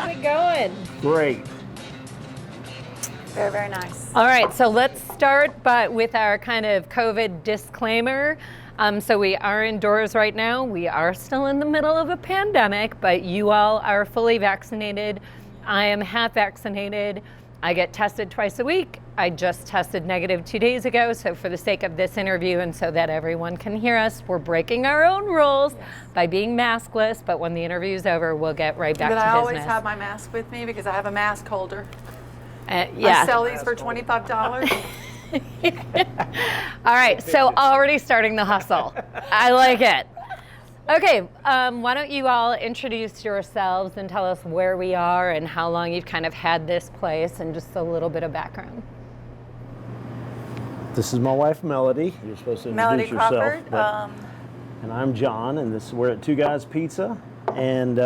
How's it going? Great. Very, very nice. All right, so let's start with our kind of COVID disclaimer. So we are indoors right now. We are still in the middle of a pandemic, but you all are fully vaccinated. I am half vaccinated. I get tested twice a week. I just tested negative 2 days ago. So for the sake of this interview and so that everyone can hear us, we're breaking our own rules by being maskless. But when the interview is over, we'll get right back to business. But I always have my mask with me because I have a mask holder. Yeah. I sell these for $25. All right, so already starting the hustle. I like it. Okay, why don't you all introduce yourselves and tell us where we are and how long you've kind of had this place and just a little bit of background. This is my wife, Melody. You're supposed to introduce Melody yourself. Crawford. And I'm John, and we're at Two Guys Pizza. And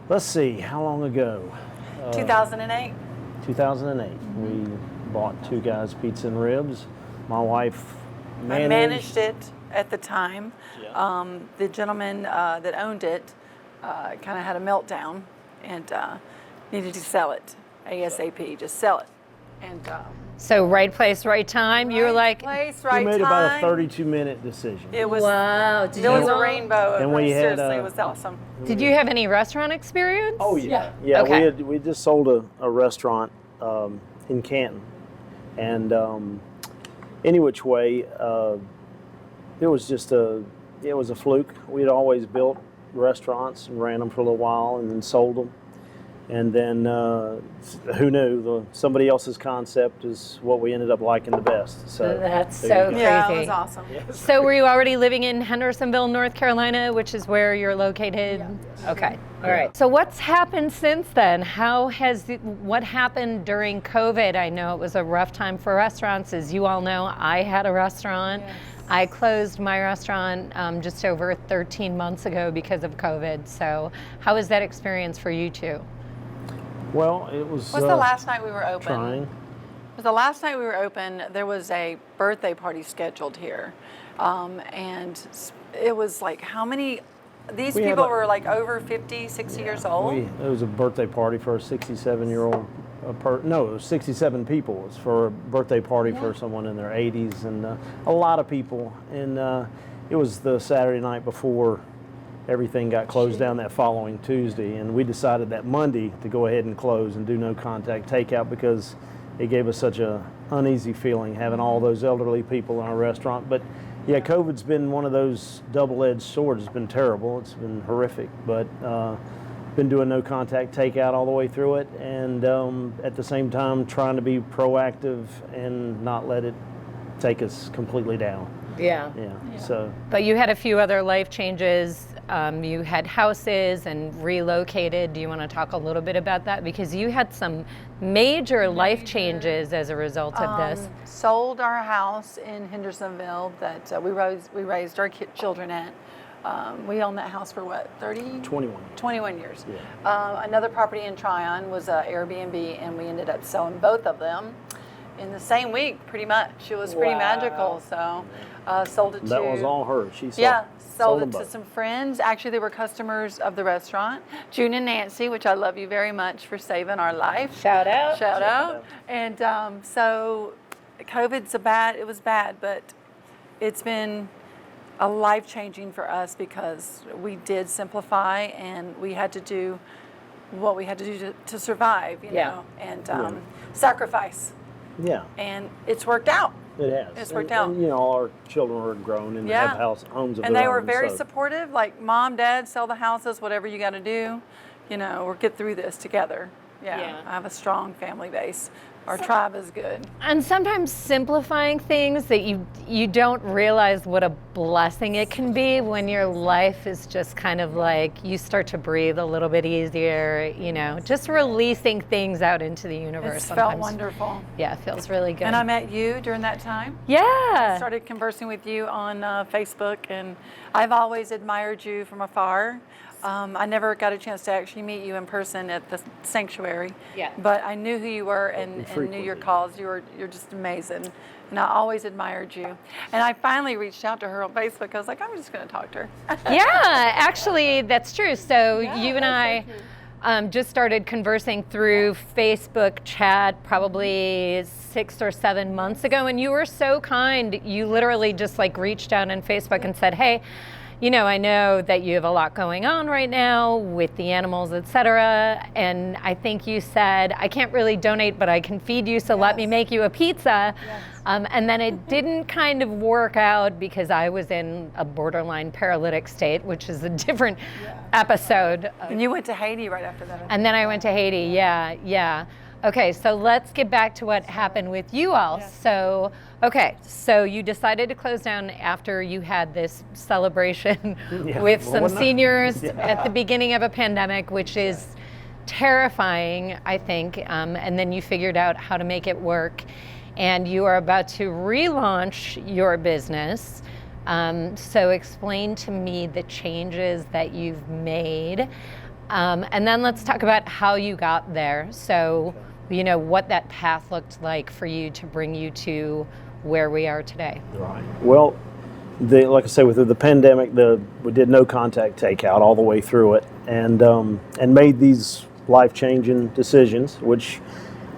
let's see, how long ago? 2008. 2008. We bought Two Guys Pizza and Ribs. My wife I managed it at the time. Yeah. The gentleman that owned it kind of had a meltdown and needed to sell it ASAP. Just sell it. And So right place, right time. You were like, place, right we made time. about a 32-minute decision. It was. wow. There was a rainbow. And we had, seriously, it was awesome. Did you have any restaurant experience? Oh yeah, Yeah. Okay. We just sold a restaurant in Canton, and any which way, it was a fluke. We'd always built restaurants and ran them for a little while, and then sold them, and then who knew? Somebody else's concept is what we ended up liking the best. So That's there so you go. Yeah, it crazy. was awesome. So were you already living in Hendersonville, North Carolina, which is where you're located? Yeah. Okay. All right. So what's happened since then? What happened during COVID? I know it was a rough time for restaurants. As you all know, I had a restaurant. Yes. I closed my restaurant just over 13 months ago because of COVID. So how was that experience for you two? Well, it was. What's the last night we were open? Trying. Because the last night we were open, there was a birthday party scheduled here. And it was like, how many, these We had people like- were like over 50, 60 years old. It was a birthday party for a 67-year-old. No, it was 67 people. It was for a birthday party for someone in their 80s, and a lot of people. And it was the Saturday night before everything got closed down that following Tuesday, and we decided that Monday to go ahead and close and do no contact takeout because it gave us such a uneasy feeling having all those elderly people in our restaurant. But yeah, COVID's been one of those double-edged swords. It's been terrible. It's been horrific, but been doing no contact takeout all the way through it, and at the same time trying to be proactive and not let it take us completely down. Yeah. Yeah. So. But you had a few other life changes. You had houses and relocated. Do you want to talk a little bit about that? Because you had some major life changes as a result of this. Sold our house in Hendersonville that we raised our children at. We owned that house for what, 21 years. Yeah. Another property in Tryon was Airbnb, and we ended up selling both of them in the same week, pretty much. It was pretty magical. So sold it to. That was all her. She sold. Yeah, sold them it to both. some friends. Actually, they were customers of the restaurant. June and Nancy, which I love you very much for saving our life. Shout out. Shout out. And so COVID's it was bad, but it's been a life-changing for us because we did simplify and we had to do what we had to do to survive, you know, and sacrifice. Yeah. And it's worked out. It has. It's worked out. And, all our children are grown and Yeah. have homes of And their they were own, very so. supportive, like, Mom, Dad, sell the houses, whatever you got to do, we'll get through this together. Yeah. I have a strong family base. Our tribe is good. And sometimes simplifying things that you don't realize what a blessing it can be when your life is just kind of like you start to breathe a little bit easier, just releasing things out into the universe. It's sometimes. felt wonderful. Yeah, it feels really good. And I met you during that time. Yeah. Started conversing with you on Facebook, and I've always admired you from afar. I never got a chance to actually meet you in person at the sanctuary. Yeah. But I knew who you were and knew your cause. You're just amazing. And I always admired you. And I finally reached out to her on Facebook. I was like, I'm just going to talk to her. Yeah, actually, that's true. So you and I just started conversing through Facebook chat probably 6 or 7 months ago, and you were so kind. You literally just like reached out on Facebook and said, hey, I know that you have a lot going on right now with the animals, et cetera. And I think you said, I can't really donate, but I can feed you, so let me make you a pizza. Yes. And then it didn't kind of work out because I was in a borderline paralytic state, which is a different episode. And you went to Haiti right after that. And then I went to Haiti, yeah. Okay, so let's get back to what happened with you all. So you decided to close down after you had this celebration with some seniors at the beginning of a pandemic, which is terrifying, I think. And then you figured out how to make it work. And you are about to relaunch your business. So explain to me the changes that you've made. And then let's talk about how you got there. So, what that path looked like for you to bring you to where we are today. Right. Well, like I say, with the pandemic, we did no contact takeout all the way through it, and made these life-changing decisions, which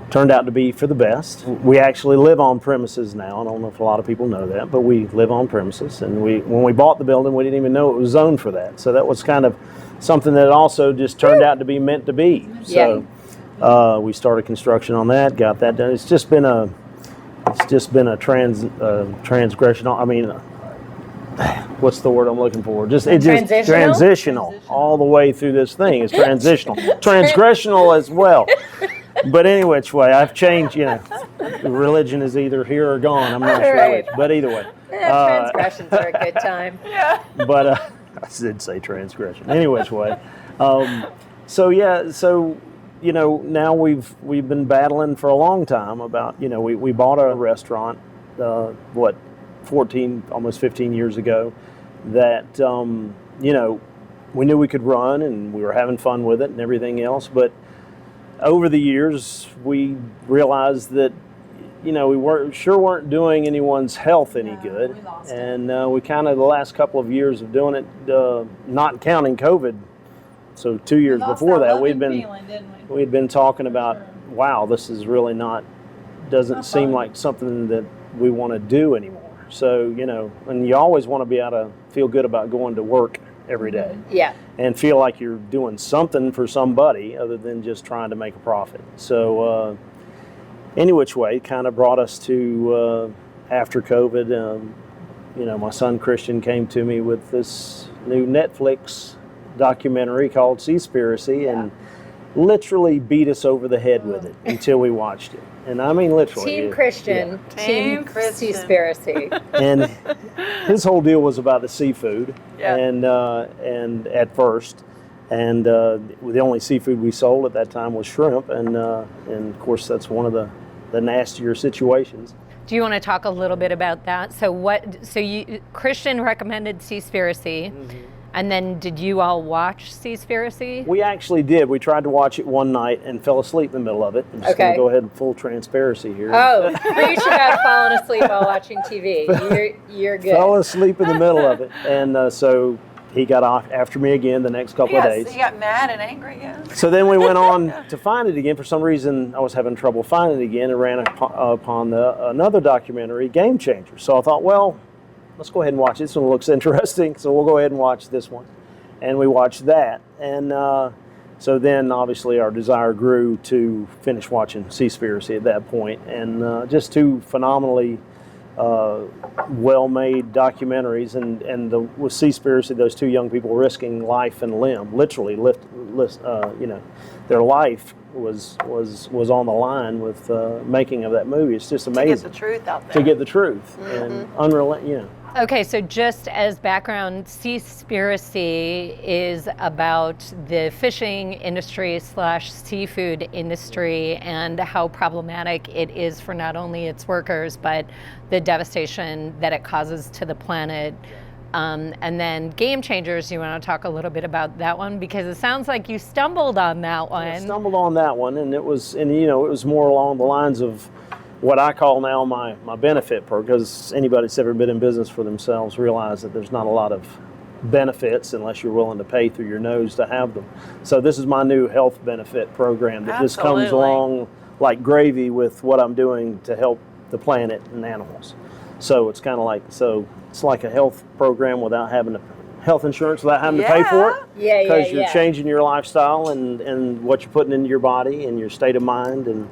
turned out to be for the best. We actually live on premises now. I don't know if a lot of people know that, but we live on premises, and when we bought the building, we didn't even know it was zoned for that. So that was kind of something that also just turned out to be meant to be. So we started construction on that, got that done. It's just been a transgression. I mean, what's the word I'm looking for? Transitional all the way through this thing. It's transitional, transgressional as well. But any which way, I've changed. Religion is either here or gone. I'm not sure which, but either way. Transgressions are a good time. But I did say transgression. Any which way. Now we've been battling for a long time about, we bought a restaurant, 14, almost 15 years ago that, we knew we could run and we were having fun with it and everything else. But over the years, we realized that, we weren't doing anyone's health any good. We lost and we kind of, the last couple of years of doing it, not counting COVID, so 2 years before that, we'd been talking about, wow, this is really doesn't seem like something that we want to do anymore. So, and you always want to be able to feel good about going to work every day. Yeah. And feel like you're doing something for somebody other than just trying to make a profit. So, any which way, kind of brought us to, after COVID, my son Christian came to me with this new Netflix documentary called Seaspiracy, and literally beat us over the head with it until we watched it. And I mean literally. Team Christian, Team Seaspiracy. And his whole deal was about the seafood, and at first, and the only seafood we sold at that time was shrimp, and of course that's one of the nastier situations. Do you want to talk a little bit about that? So Christian recommended Seaspiracy. Mm-hmm. And then did you all watch Seaspiracy? We actually did. We tried to watch it one night and fell asleep in the middle of it. I'm just going to go ahead and full transparency here. Oh, you should have fallen asleep while watching TV. You're good. Fell asleep in the middle of it. And so he got off after me again the next couple of days. He got mad and angry again. So then we went on to find it again. For some reason, I was having trouble finding it again and ran upon another documentary, Game Changer. So I thought, well, let's go ahead and watch this one. Looks interesting, so we'll go ahead and watch this one. And we watched that. And so then, obviously, our desire grew to finish watching Seaspiracy at that point. And just two phenomenally well-made documentaries. And with Seaspiracy, those two young people risking life and limb, literally, their life was on the line with making of that movie. It's just amazing. To get the truth out there. To get the truth. And unrelenting, Okay, so just as background, Seaspiracy is about the fishing industry / seafood industry and how problematic it is for not only its workers, but the devastation that it causes to the planet. And then Game Changers, you want to talk a little bit about that one? Because it sounds like you stumbled on that one. I stumbled on that one, and it was more along the lines of what I call now my benefit program, because anybody that's ever been in business for themselves realize that there's not a lot of benefits unless you're willing to pay through your nose to have them. So this is my new health benefit program that just comes Absolutely. along like gravy with what I'm doing to help the planet and animals. So it's kind of like, it's like a health program without having to, health insurance without having to pay for it. Yeah, Because you're changing your lifestyle and what you're putting into your body and your state of mind. And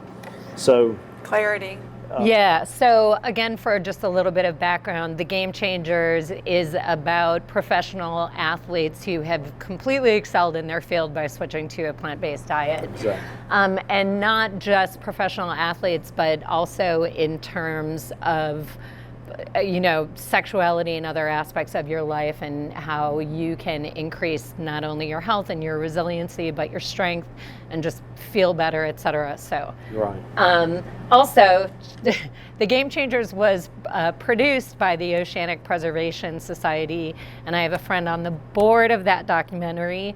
so Clarity. Yeah, so again, for just a little bit of background, the Game Changers is about professional athletes who have completely excelled in their field by switching to a plant-based diet. Exactly. And not just professional athletes, but also in terms of sexuality and other aspects of your life, and how you can increase not only your health and your resiliency, but your strength and just feel better, etc. So, right. Also, the Game Changers was produced by the Oceanic Preservation Society, and I have a friend on the board of that documentary,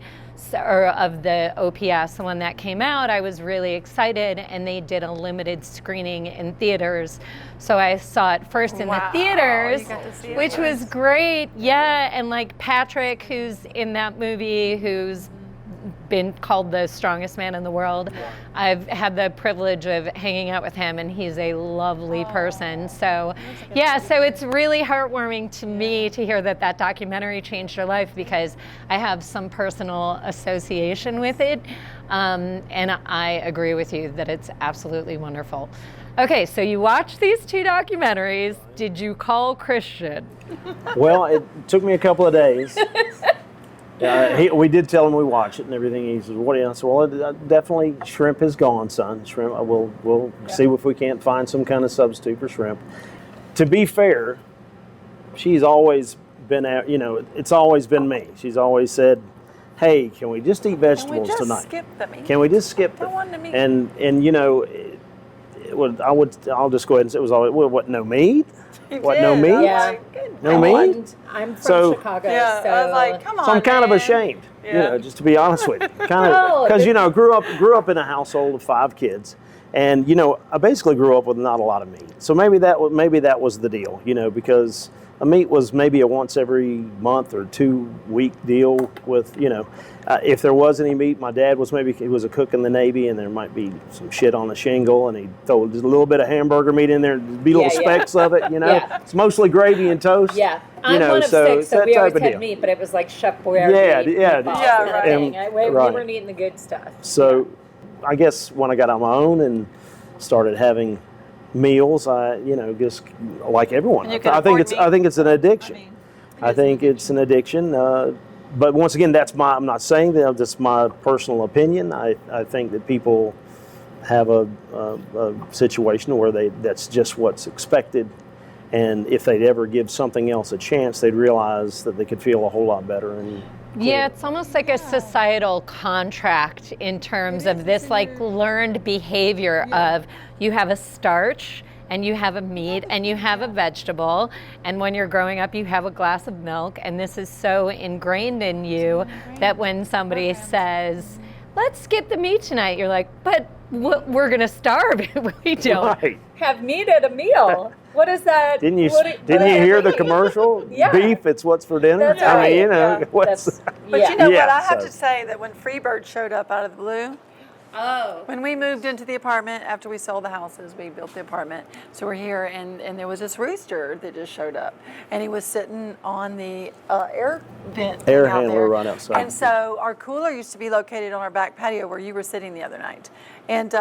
or of the OPS. So when that came out, I was really excited, and they did a limited screening in theaters. So I saw it first in the theaters, You got to see it which was first. great. Yeah, and like Patrick, who's in that movie, who's been called the strongest man in the world. I've had the privilege of hanging out with him, and he's a lovely person. So yeah, so it's really heartwarming to me to hear that documentary changed your life, because I have some personal association with it, and I agree with you that it's absolutely wonderful. Okay, so you watched these two documentaries. Did you call Christian? Well, it took me a couple of days. We did tell him we watch it and everything. He said, "What?" I said, "Well, definitely shrimp is gone, son. Shrimp. We'll see if we can't find some kind of substitute for shrimp." To be fair, she's always been at. It's always been me. She's always said, "Hey, can we just eat vegetables just tonight? skip the meat? Can we just skip Don't them?" want the meat. I'll just go ahead and say it was always, what, no meat? You What, did. no meat? I was Yeah. like, good. No meat? I'm from So- Chicago, Yeah, so I was like, come on, So I'm kind of man. ashamed, Yeah. just to be honest with you, No, because grew up in a household of 5 kids, and I basically grew up with not a lot of meat. So maybe that was the deal, because a meat was maybe a once every month or 2-week deal with, if there was any meat, my dad he was a cook in the Navy, and there might be some shit on the shingle, and he'd throw just a little bit of hamburger meat in there, be little specks of it, Yeah. It's mostly gravy and toast. yeah. I'm one of so 6, it's so that we type always of had deal. meat, but it was like Chef Boyardee. Yeah, meatballs yeah, kind of right. thing. We Right. weren't eating the good stuff. So I guess when I got on my own and started having meals, I just like everyone. And you can I think afford it's an addiction. I think it's an addiction. But once again, I'm not saying that, that's my personal opinion. I think that people have a situation where that's just what's expected. And if they'd ever give something else a chance, they'd realize that they could feel a whole lot better. And Yeah, it's almost like a societal contract in terms of this like learned behavior of you have a starch and you have a meat and you have a vegetable, and when you're growing up you have a glass of milk, and this is so ingrained in you that when somebody says, "Let's skip the meat tonight," you're like, "But we're gonna starve if we don't Right. have meat at a meal." What is that? Didn't you what hear the commercial? Yeah. Beef, it's what's for dinner. That's I right. mean, Yeah. what's But Yeah. you know Yeah, what? I have so- to say that when Freebird showed up out of the blue, Oh. when we moved into the apartment after we sold the houses, we built the apartment. So we're here, and there was this rooster that just showed up, and he was sitting on the air vent Air thing out handler there. right outside. And so our cooler used to be located on our back patio where you were sitting the other night, and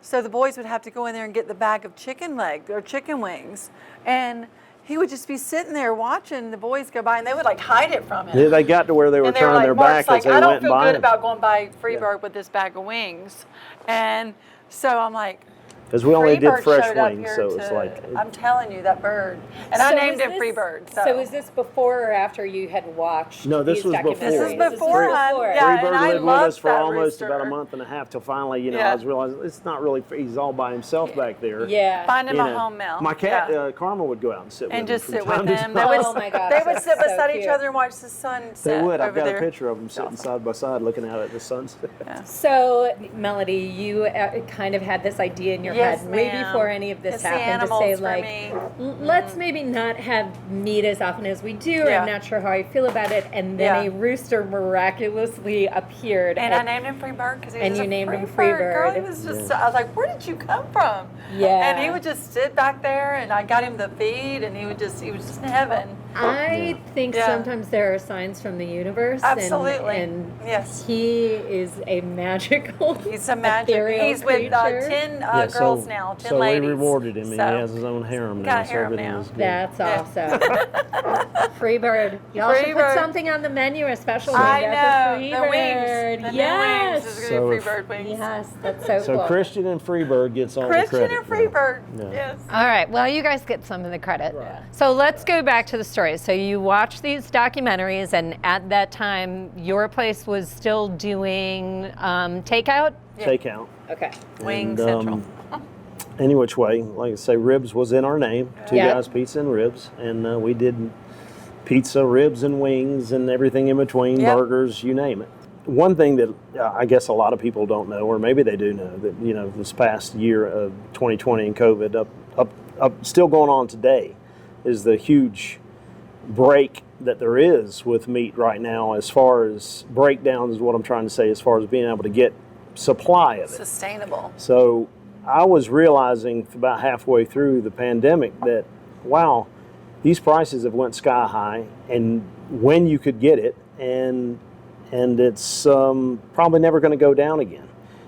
so the boys would have to go in there and get the bag of chicken leg or chicken wings, and he would just be sitting there watching the boys go by, and they would like hide it from him. They got to where they were And they were turning like, their Mark's back like, as they I don't went feel by. good him. about going by Freebird with this bag of wings. And so I'm like, Because we only did Freebird fresh showed up wings, here so it was to- like I'm telling you, that bird. And I So named is him this- Freebird. So is this before or after you had watched? No, this these was before. documentaries? This is before, hon. before. Yeah, Freebird and I lived with loved us for that almost rooster. about a month and a half till finally, Yeah. I was realizing it's not really. He's all by himself back there. Yeah. Find him You a know. home meal. My cat Yeah. Karma would go out and sit with And him just from sit time with to him. time. Oh my gosh, They would that's sit so beside each cute. other and watch the sun set They would. I've over got there. a picture of them sitting side by side, looking out at the sunset. So, Melody, you kind of had this idea in your head Yes, had way ma'am. before any of this It's the happened, to animals say for like, me. let's maybe not have meat as often as we do. Yeah. I'm not sure how I feel about it. And then Yeah. a rooster miraculously appeared. And I named him Freebird because he was And just you a named him Girl, Freebird. he was just. I was like, "Where did you come from?" Yeah. And he would just sit back there, and I got him the feed, and he was just in heaven. I think Yeah. sometimes there are signs from the universe. Absolutely. And Yes. he is a magical, He's a magic. ethereal He's with creature. 10 Yeah, girls now, 10 so ladies. we rewarded him, and So, he has his own harem got now, a so harem everything now. is good. That's Yeah. awesome. Freebird. Y'all should put Freebird. something on the menu, a special I wing know. for The Freebird. wings. The Yes. new wings is So going if- to be Freebird wings. Yes, that's so, So cool. Christian and Freebird gets all the Christian credit. and Freebird. Yeah. Yes. All right, well, you guys get some of the credit. Right. So let's go back to the story. So you watched these documentaries, and at that time, your place was still doing takeout? Yeah. Takeout. Okay. Wing And, Central. Any which way, like I say, ribs was in our name. Two Yeah. Guys Pizza and Ribs, and we did pizza, ribs, and wings, and everything in between, Yep. burgers, you name it. One thing that I guess a lot of people don't know, or maybe they do know, that this past year of 2020 and COVID, up, still going on today, is the huge break that there is with meat right now. As far as breakdowns, is what I'm trying to say, as far as being able to get supply of it. Sustainable. So I was realizing about halfway through the pandemic that, wow, these prices have went sky high, and when you could get it, and it's probably never going to go down again.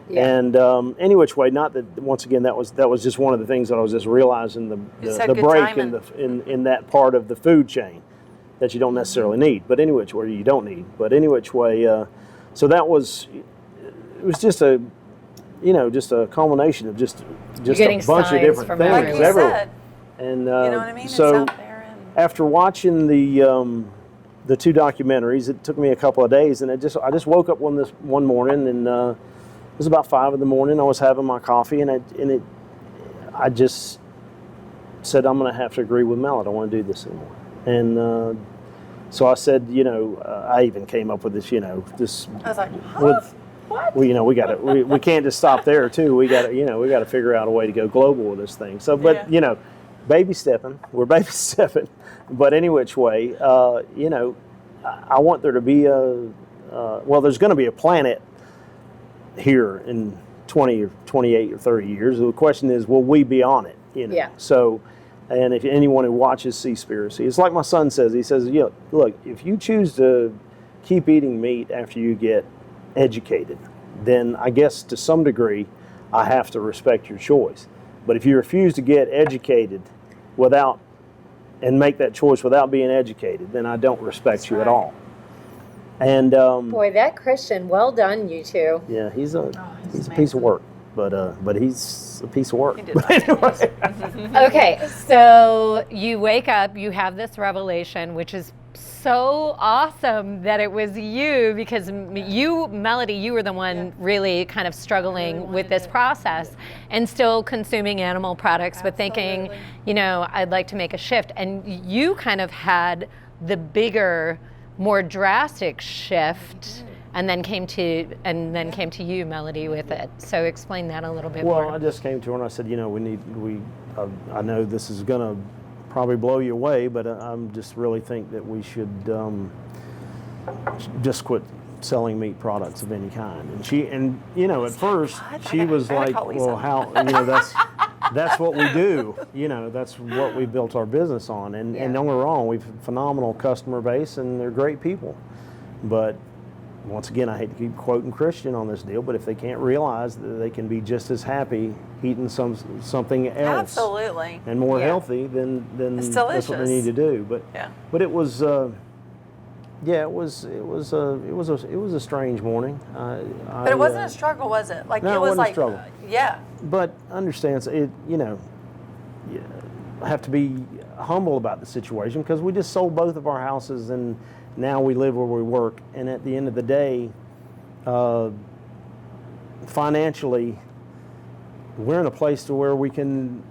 Yeah. And any which way, not that once again that was just one of the things that I was just realizing Just the had good break timing. in that part of the food chain that you don't necessarily need, but any which way you don't need. But any which way, so that was, it was just a culmination of just a getting bunch of signs different from things Like you everywhere. said. And You know what I mean? so it's out there. And after watching the two documentaries, it took me a couple of days, and I just woke up one morning, and it was about 5 a.m. I was having my coffee, and I just said, I'm going to have to agree with Mel. I don't want to do this anymore. And so I said, I even came up with this, this I was like, huh? with. What? Well, we can't just stop there too. We got to figure out a way to go global with this thing. So, but Yeah. baby stepping. We're baby stepping. But any which way, I want there to be there's going to be a planet here in 20 or 28 or 30 years. The question is, will we be on it? Yeah. So, and if anyone who watches Seaspiracy, it's like my son says. He says, look, if you choose to keep eating meat after you get educated, then I guess to some degree I have to respect your choice. But if you refuse to get educated and make that choice without being educated, then I don't respect you at all. And Boy, that Christian, well done, you two. yeah, he's a piece amazing. of work, but he's a piece of work. He did But anyway. Okay, so you wake up, you have this revelation, which is so awesome that it was you, because you, Melody, you were the one really kind of struggling with this process and still consuming animal products, but thinking, I'd like to make a shift. And you kind of had the bigger, more drastic shift, and then came to you, Melody, with it. So explain that a little bit Well, more. I just came to her and I said, I know this is going to probably blow you away, but I just really think that we should just quit selling meat products of any kind. And at first she was like, well, how, that's what we do. That's what we built our business on. And don't get me wrong, we've a phenomenal customer base and they're great people. But once again, I hate to keep quoting Christian on this deal, but if they can't realize that they can be just as happy eating something else Absolutely. and more healthy, then It's that's what they delicious. need to do. But it was it was a strange morning. But it wasn't a struggle, was it? Like No, it it was wasn't a like struggle. yeah. But understand, I have to be humble about the situation because we just sold both of our houses and now we live where we work. And at the end of the day, financially, we're in a place to where we can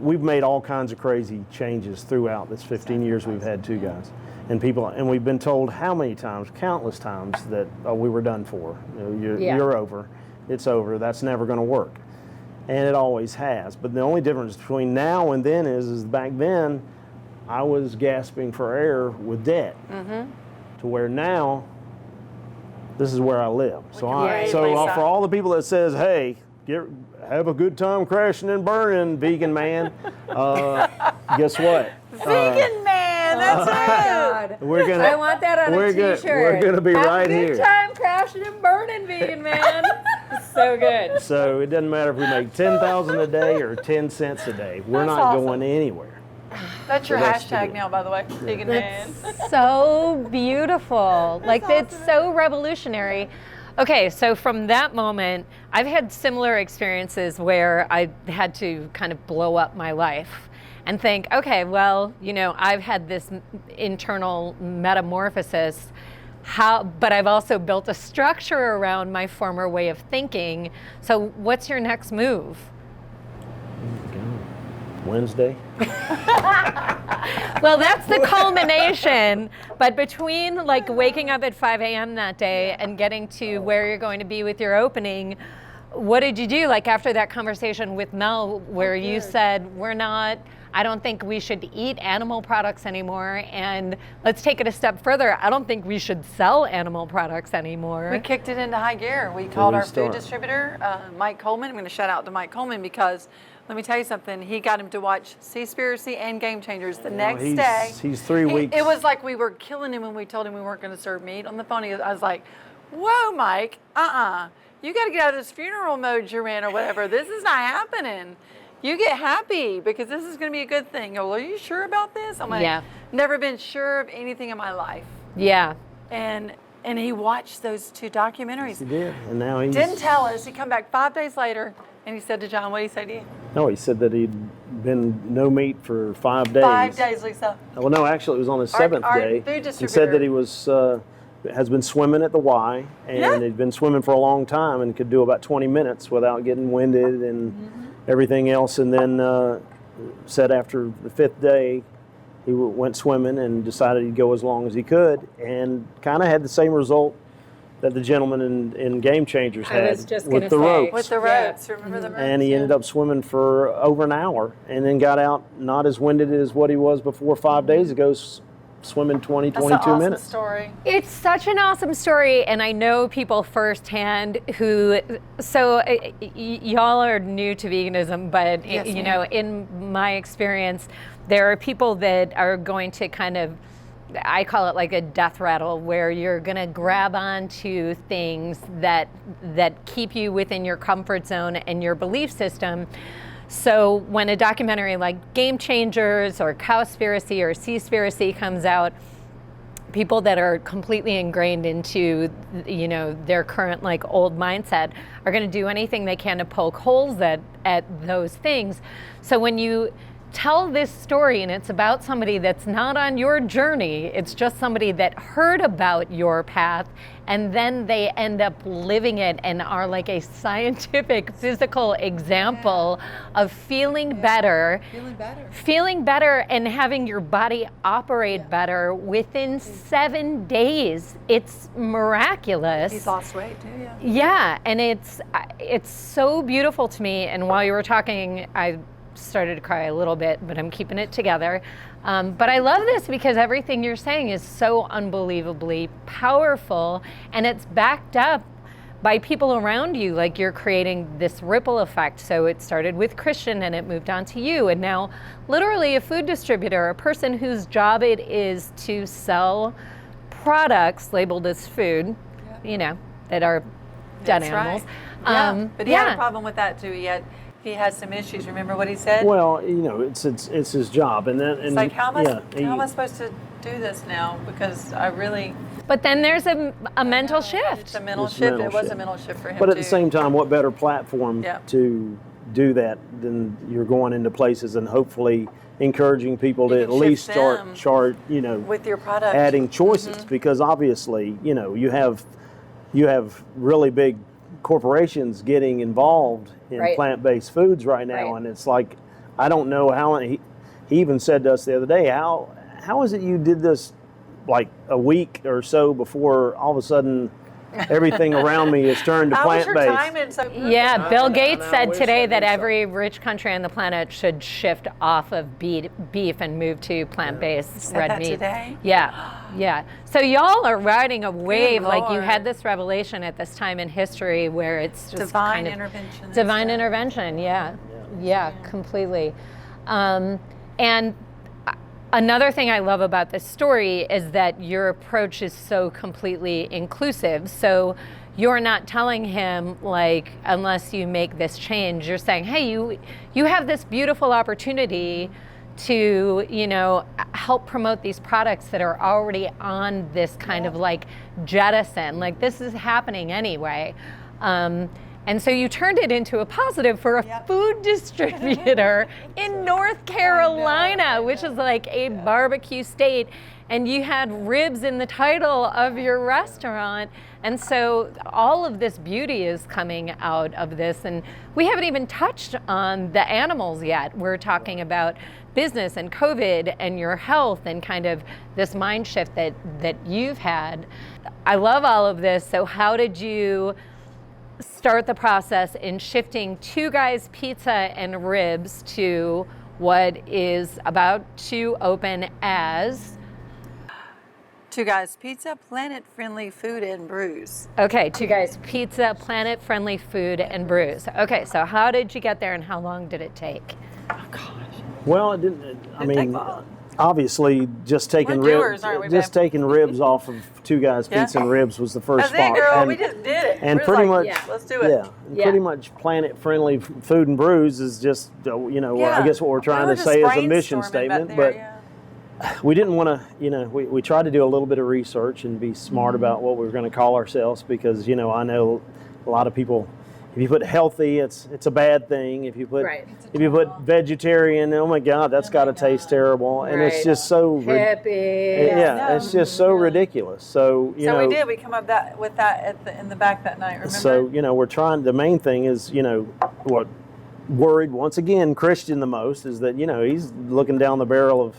we've made all kinds of crazy changes throughout this 15 years we've had Two Guys. And we've been told how many times, countless times, that we were done for. You're over. It's over. That's never going to work. and it always has. But the only difference between now and then is back then I was gasping for air with debt, to where now this is where I live. So for all the people that says, hey, have a good time crashing and burning, vegan man, guess what? Vegan man, that's it. I want that on a t-shirt. We're gonna be right here. Have a good time crashing and burning, vegan man. So good. So it doesn't matter if we make 10,000 a day or 10 cents a day. We're not going anywhere. That's your hashtag now, by the way, vegan man. So beautiful. It's so revolutionary. Okay, so from that moment, I've had similar experiences where I had to kind of blow up my life and think, okay, well, I've had this internal metamorphosis, but I've also built a structure around my former way of thinking. So what's your next move? Wednesday. Well, that's the culmination. But between waking up at 5 a.m. that day and getting to where you're going to be with your opening, what did you do? After that conversation with Mel, where you said, I don't think we should eat animal products anymore, and let's take it a step further. I don't think we should sell animal products anymore. We kicked it into high gear. We called our food distributor, Mike Coleman. I'm going to shout out to Mike Coleman because let me tell you something. He got him to watch Seaspiracy and Game Changers the next day. He's 3 weeks. It was like we were killing him when we told him we weren't going to serve meat on the phone. I was like, whoa, Mike, you got to get out of this funeral mode you're in or whatever. This is not happening. You get happy because this is going to be a good thing. Well, are you sure about this? I'm like, never been sure of anything in my life. Yeah. And he watched those 2 documentaries. He did, and now he didn't tell us. He come back 5 days later, and he said to John, what did he say to you? No, he said that he'd been no meat for 5 days. 5 days, Lisa. Well, no, actually, it was on his 7th day. Food He said that he has been swimming at the Y, and he'd been swimming for a long time and could do about 20 minutes without getting winded and everything else. And then said after the 5th day, he went swimming and decided he'd go as long as he could, and kind of had the same result that the gentleman in Game Changers had with the ropes. With the ropes, remember the ropes? And he ended up swimming for over an hour and then got out not as winded as what he was before 5 days ago, swimming 22 That's an awesome minutes. Story. It's such an awesome story, and I know people firsthand who, y'all are new to veganism, but Yes, in my experience, there are people that are going to kind of, I call it like a death rattle, where you're going to grab onto things that keep you within your comfort zone and your belief system. So when a documentary like Game Changers or Cowspiracy or Seaspiracy comes out, people that are completely ingrained into their current old mindset are going to do anything they can to poke holes at those things. So when you tell this story and it's about somebody that's not on your journey, it's just somebody that heard about your path and then they end up living it and are like a scientific physical example of feeling better and having your body operate better within 7 days. It's miraculous. He's lost weight too, Yeah, and it's so beautiful to me. And while you were talking, I started to cry a little bit, but I'm keeping it together. But I love this because everything you're saying is so unbelievably powerful, and it's backed up by people around you. Like, you're creating this ripple effect. So it started with Christian and it moved on to you, and now literally a food distributor, a person whose job it is to sell products labeled as food, that are dead animals. Right. But he had a problem with that too. He has some issues. Remember what he said? Well, it's his job, and then it's like, how am I supposed to do this now? Because I really. But then there's a mental shift. It's a mental shift. It was a mental shift for him. But at the same time, what better platform to do that than you're going into places and hopefully encouraging people to at least start with your product, adding choices, because obviously you have really big corporations getting involved in plant-based foods right now, and it's like, I don't know how. He even said to us the other day, how is it you did this like a week or so before all of a sudden everything around me is turned to How was your plant-based. time in so Yeah, Bill Gates I said wish today I that did so. every rich country on the planet should shift off of beef and move to plant-based said red that meat. today? Yeah, yeah. So y'all are riding a wave, like you Lord. had this revelation at this time in history where it's just Divine kind of intervention and divine stuff. intervention. Yeah, completely. And another thing I love about this story is that your approach is so completely inclusive. So you're not telling him, like, unless you make this change, you're saying, hey, you have this beautiful opportunity to, you know, help promote these products that are already on this kind of like jettison. Like, this is happening anyway. And so you turned it into a positive for a food distributor in North Carolina, which is like a barbecue state. And you had ribs in the title of your restaurant. And so all of this beauty is coming out of this. And we haven't even touched on the animals yet. We're talking about business and COVID and your health and kind of this mind shift that you've had. I love all of this. So how did you start the process in shifting Two Guys Pizza and Ribs to what is about to open as? Two Guys Pizza, Planet Friendly Food and Brews. Okay, Two Guys Pizza, Planet Friendly Food and Brews. Okay, so how did you get there and how long did it take? Oh gosh. Well, it didn't. I Didn't take mean, long. obviously, just taking We're ribs, doers, aren't we, just babe? taking ribs off of Two Guys Yeah. Pizza and Ribs was the first That's it, spot. girl. And- We just did it. and We're pretty like, much, let's do it. Yeah, and Yeah. pretty much planet-friendly food and brews is just, you know, I guess what we're trying to just say is a mission brainstorming back statement. there, But yeah. we didn't want to, you know, we tried to do a little bit of research and be smart about what we were going to call ourselves because, you know, I know a lot of people. If you put healthy, it's a bad thing. If you put Right. vegetarian, oh my God, that's got to taste terrible. And it's Right. just so Hippie. yeah, it's just so ridiculous. So you So know, we did. We come up with that in the back that night. Remember? so you know, we're trying. The main thing is, you know, what worried once again Christian the most is that, you know, he's looking down the barrel of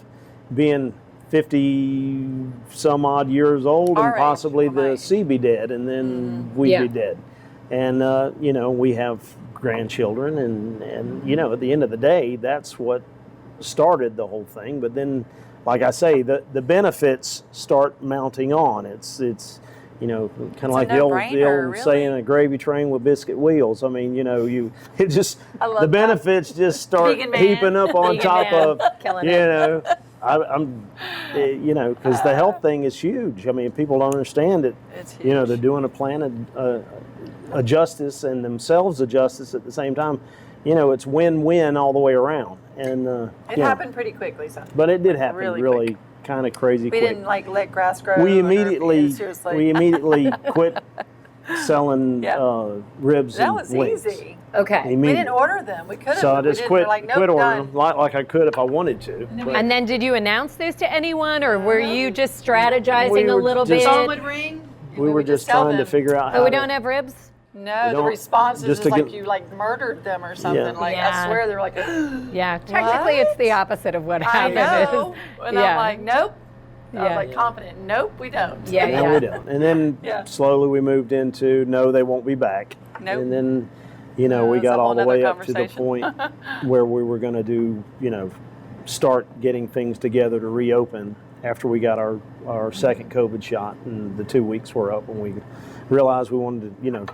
being 50 some odd years old Our and age, possibly my the age. sea be dead, and then we'd Yeah. be dead. And you know, we have grandchildren, and you know, at the end of the day, that's what started the whole thing. But then, like I say, the benefits start mounting on. It's you know, kind of like the old no-brainer, saying, really. a gravy train with biscuit wheels. I mean, you know, it just I love the that. benefits just start Vegan man. heaping up on Vegan top man. of, Killing you it. know, I'm, you know, because the health thing is huge. I mean, people don't understand it. It's You know, huge. they're doing a planet a justice and themselves a justice at the same time. You know, it's win-win all the way around. And It you know, happened pretty quickly, so but it did happen really really, quick. kind of crazy we quick. didn't like let grass grow. we under our feet. immediately Seriously. we immediately quit selling Yeah. ribs that and was wings. easy. Okay. We Immediately. didn't order them. We could have. So I but we just didn't. quit We're like, nope, quit ordering done. them like I could if I wanted to. But And then did you announce this to anyone or were you just strategizing We a were little just- bit? Phone would ring. and we were would just tell trying to them. figure out how Oh, we to- don't have ribs? No, the don't- response is just just to like get- you like murdered them or something. Like Yeah. I swear they're like, Yeah, technically it's the opposite of what I happened. know. And Yeah. I'm like, nope. I was Yeah. like confident. Nope, we don't. Yeah, No, we don't. And then Yeah. slowly we moved into no, they won't be back. Nope. And then, you know, we That's a got all whole the nother way up to the conversation. point where we were going to do, you know, start getting things together to reopen after we got our second COVID shot, and the 2 weeks were up, and we realized we wanted to, you know,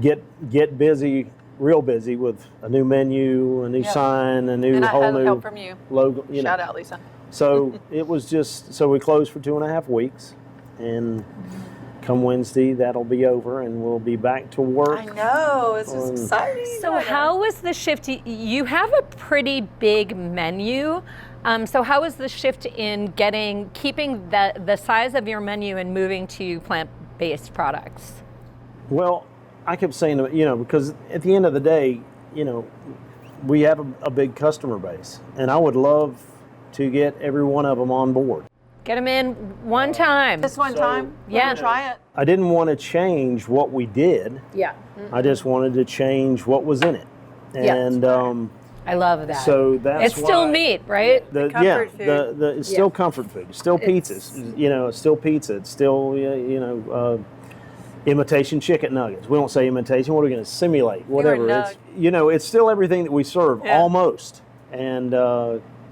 get busy, real busy with a new menu, a new Yep. sign, a new And I whole had new help from you. logo. You Shout know. out, Lisa. So it was just, so we closed for 2.5 weeks, and come Wednesday, that'll be over, and we'll be back to work. I know. This is exciting. So how was the shift? You have a pretty big menu. So how was the shift in keeping the size of your menu and moving to plant-based products? Well, I kept saying, you know, because at the end of the day, you know, we have a big customer base, and I would love to get every one of them on board. Get them in one time. This one time, yeah. yeah, try it. I didn't want to change what we did. Yeah. I just wanted to change what was in it. Yeah. And I love that. so that's it's still why- meat, right? The comfort food. it's still comfort food. It's still pizzas. You know, it's still pizza. It's still you know imitation chicken nuggets. We don't say imitation. What are we going to simulate? Whatever. It's, it's still everything that we serve, almost, and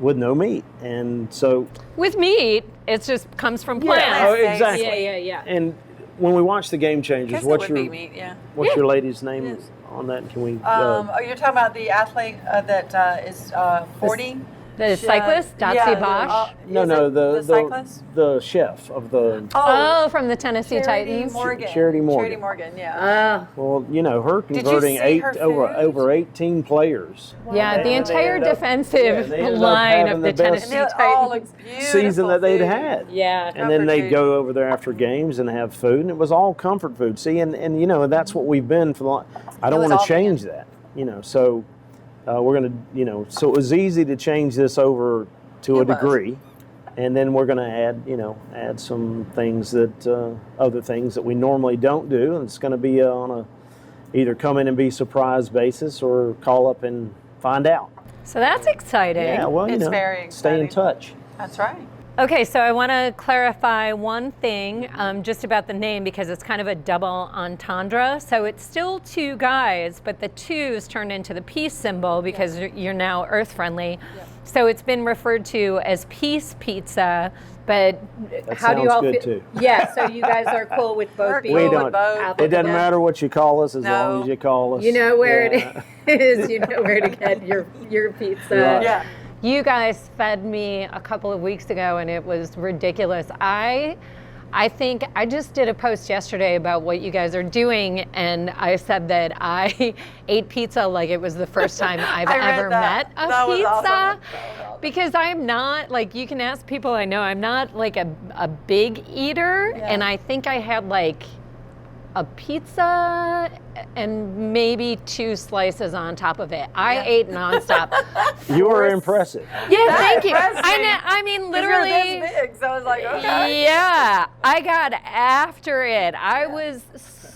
with no meat. And so with meat, it just comes from plants. Exactly. Yeah. And when we watch the Game Changers, what's your lady's name on that? Can we? You're talking about the athlete that is 40. The cyclist, Dotsie Bosch? The cyclist? The chef of the... Oh, from the Tennessee Titans? Charity Morgan. Charity Morgan, yeah. Well, her converting over 18 players. Yeah, the entire defensive line of the Tennessee Titans. Season that they'd had. Yeah. And then they'd go over there after games and have food, and it was all comfort food. See, and that's what we've been for the long... I don't want to change that, so... we're going to, so it was easy to change this over to a degree, and then we're going to add some things that, other things that we normally don't do, and it's going to be on a either come in and be surprise basis or call up and find out. So that's exciting. Yeah, well, it's very exciting. Stay in touch. That's right. Okay, so I want to clarify one thing just about the name because it's kind of a double entendre. So it's still two guys, but the twos turned into the peace symbol because you're now earth friendly. Yep. So it's been referred to as Peace Pizza, but how do you all feel? Too. Yeah, so you guys are cool with both being We don't. It doesn't matter what you call us as long as you call us. You know where it is. You know where to get your pizza. Right. Yeah. You guys fed me a couple of weeks ago, and it was ridiculous. I think I just did a post yesterday about what you guys are doing, and I said that I ate pizza like it was the first time I've ever met a pizza. Awesome. Because I'm not, like, you can ask people I know, I'm not like a big eater, and I think I had like a pizza and maybe 2 slices on top of it. I ate nonstop. You were impressive. Yeah, thank you. I mean, literally. You're this big, so I was like, okay. Yeah, I got after it. I was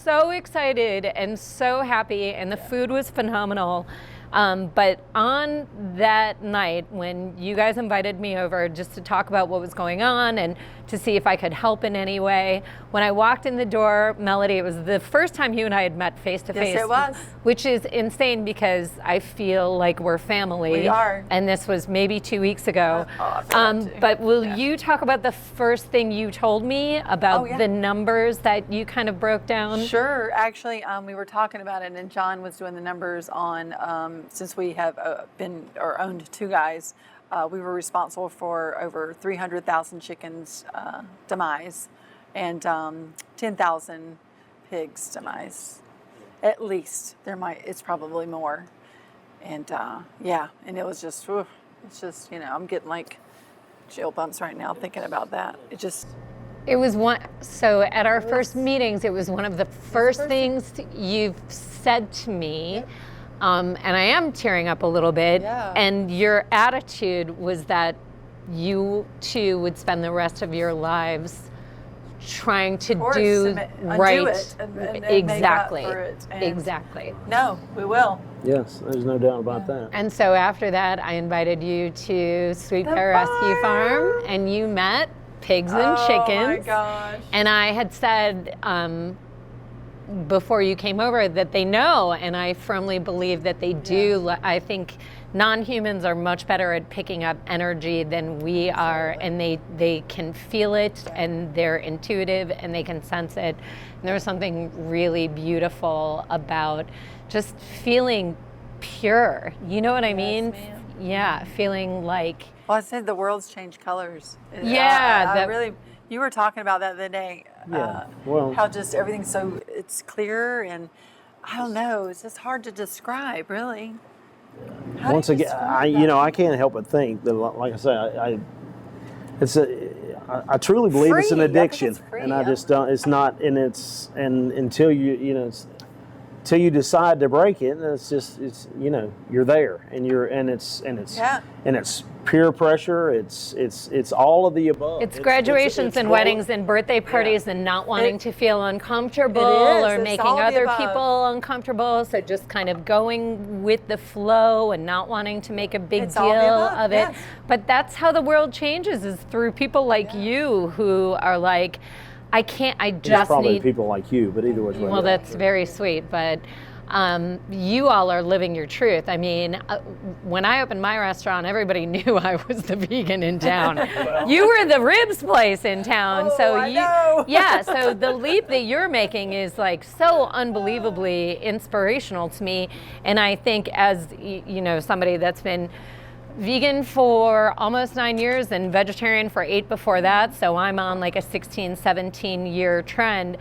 so excited and so happy, and the food was phenomenal. But on that night, when you guys invited me over just to talk about what was going on and to see if I could help in any way, when I walked in the door, Melody, it was the first time you and I had met face to face. Yes, it was. Which is insane because I feel like we're family. We are. And this was maybe 2 weeks ago. But will you talk about the first thing you told me about the numbers that you kind of broke down? Sure. Actually, we were talking about it, and John was doing the numbers on, since we have been or owned 2 guys, we were responsible for over 300,000 chickens demise and 10,000 pigs demise. At least it's probably more. And and it was just, it's just, I'm getting like chill bumps right now thinking about that. It was one, so at our first meetings, it was one of the first things you've said to me. And I am tearing up a little bit. Yeah. And your attitude was that you too would spend the rest of your lives trying to do right. It and exactly. Make up for it. And exactly. No, we will. Yes, there's no doubt about that. And so after that, I invited you to Sweet Pear Rescue Farm, and you met pigs and chickens. Oh my gosh. And I had said before you came over that they know, and I firmly believe that they do. Yeah. I think non-humans are much better at picking up energy than we are, and they can feel it, and they're intuitive, and they can sense it. And there was something really beautiful about just feeling pure. You know what I mean? Ma'am. Yeah, feeling like... Well, I said the world's changed colors. Yeah. I really... You were talking about that the other day. How just everything's it's clear, and I don't know, it's just hard to describe, really. Once again, I can't help but think that, like I say, I truly believe it's an addiction, and I just don't. It's not, and until until you decide to break it, it's you're there, and it's peer pressure. It's all of the above. It's graduations and weddings and birthday parties and not wanting to feel uncomfortable or making other people uncomfortable. So just kind of going with the flow and not wanting to make a big deal of it. But that's how the world changes, is through people like you who are like, I can't. I It's just probably need. people like you, but either way. Well, that's very sweet, but you all are living your truth. I mean, when I opened my restaurant, everybody knew I was the vegan in town. You were the ribs place in town, so I know. yeah. So the leap that you're making is like so unbelievably inspirational to me, and I think as you know, somebody that's been vegan for almost 9 years and vegetarian for 8 before that, so I'm on like a 16, 17 year trend.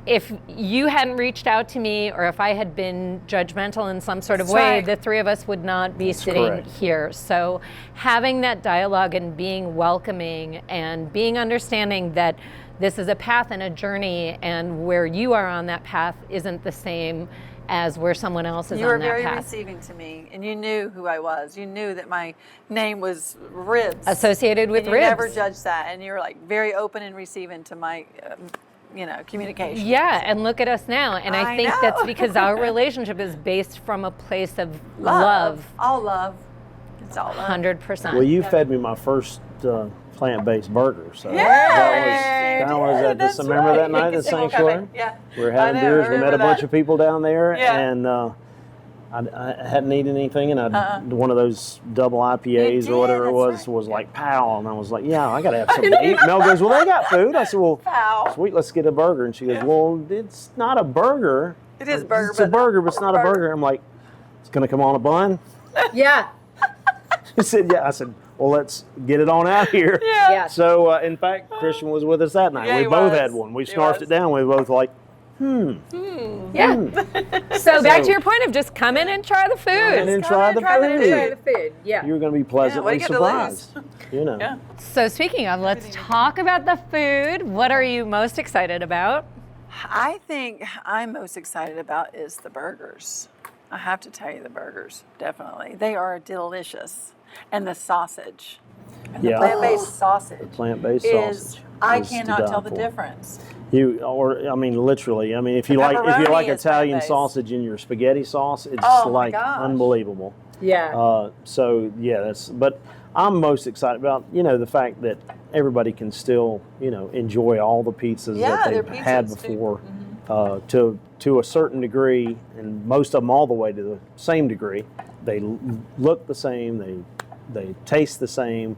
If you hadn't reached out to me, or if I had been judgmental in some sort of way, the three of us would not be sitting here. So having that dialogue and being welcoming and being understanding that this is a path and a journey, and where you are on that path isn't the same as where someone else is on that path. You were very receiving to me, and you knew who I was. You knew that my name was Ribs. Associated with and ribs. You never judged that, and you were like very open and receiving to my communication. Yeah, and look at us now. And I think that's because our relationship is based from a place of love. All love. It's all love. 100%. Well, you fed me my first plant-based burger, so Yeah, that was at this. Remember that night at Sanctuary? Yeah. We were having beers. We met a bunch of people down there, Yeah. and I hadn't eaten anything, and one of those double IPAs or whatever it was like pow, and I was like, yeah, I gotta have something to eat. Mel goes, well, they got food. I said, well, Pow. sweet, let's get a burger. And she goes, well, it's not a burger. It is a burger. It's a burger, but it's not a burger. I'm like, it's gonna come on a bun. Yeah. She said, yeah. I said, well, let's get it on out here. Yeah. So, in fact, Christian was with us that night. Yeah, We he both was. had one. We He snarfed was. it down. We were both like, Yeah. So back to your point of just come in and try the food. and then try the food. food. Yeah. You're going to be what do pleasantly you get to surprised. You know. Yeah. So speaking of, let's talk about the food. What are you most excited about? I think I'm most excited about is the burgers. I have to tell you, the burgers, definitely. They are delicious. And the sausage. And the Yeah. plant-based sausage. Plant-based is, sausage. I is to cannot die tell the for. difference. Literally. I mean, if you The like pepperoni is Italian plant-based. sausage in your spaghetti sauce, it's Oh, my like gosh. unbelievable. Yeah. So yeah, but I'm most excited about, the fact that everybody can still, enjoy all the pizzas Yeah, that they're they've had pizzas, too. before, to a certain degree, and most of them all the way to the same degree. They look the same, they taste the same,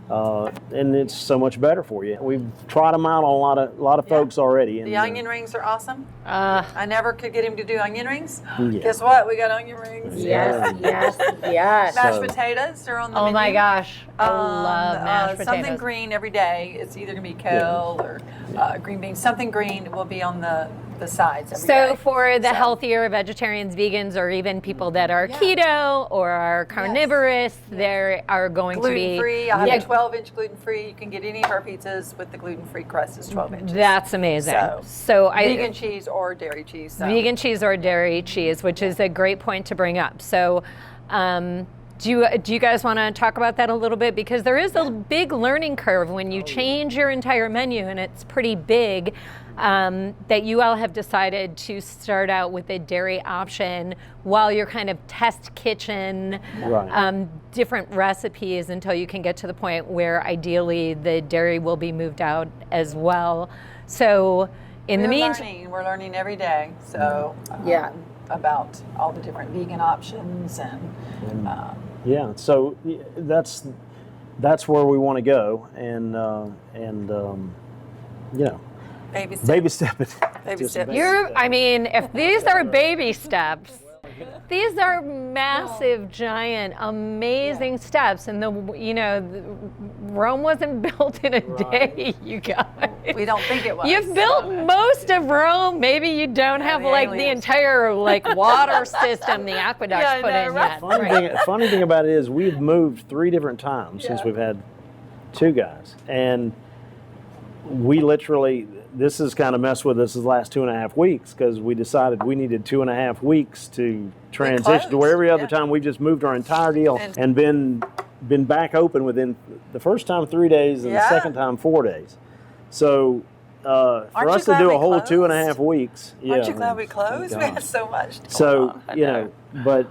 and it's so much better for you. We've tried them out on a lot of folks already. And, The onion rings are awesome. Uh, I never could get him to do onion rings. Yeah. Guess what? We got onion rings. yes, yes, yes. Mashed So- potatoes are on the Oh menu. my gosh. I love mashed Something potatoes. green every day. It's either going to be kale or green beans. Something green will be on the sides every day. So for the healthier vegetarians, vegans, or even people that are keto or are carnivorous, there are going to be gluten-free. I have a 12-inch gluten-free. You can get any of our pizzas with the gluten-free crust. It's 12 inches. That's amazing. So vegan cheese or dairy cheese. So. vegan cheese or dairy cheese, which is a great point to bring up. So do you guys want to talk about that a little bit? Because there is a big learning curve when you change your entire menu, and it's pretty big, that you all have decided to start out with a dairy option while you're kind of test kitchen Right. different recipes until you can get to the point where ideally the dairy will be moved out as well. So in the meantime, We're learning every day. So about all the different vegan options and Yeah, so that's where we want to go, and baby steps. baby stepping. Baby Just steps. if these are baby steps, these are massive, giant, amazing steps, and Rome wasn't built in a day, you guys. We don't think it was. You've built most of Rome. Maybe you don't have the like the aliens. entire water system, the aqueducts Yeah, I put know, in right? yet. Funny thing about it is we've moved 3 different times since we've had 2 guys, and we literally, this has kind of messed with us the last 2.5 weeks because we decided we needed 2.5 weeks to transition to where every other time we just moved our entire deal and been back open within the first time 3 days and the second time 4 days. So for Aren't us you to do glad a we whole closed? 2.5 weeks, Aren't you glad we closed? We God. had so much going So on. I know. but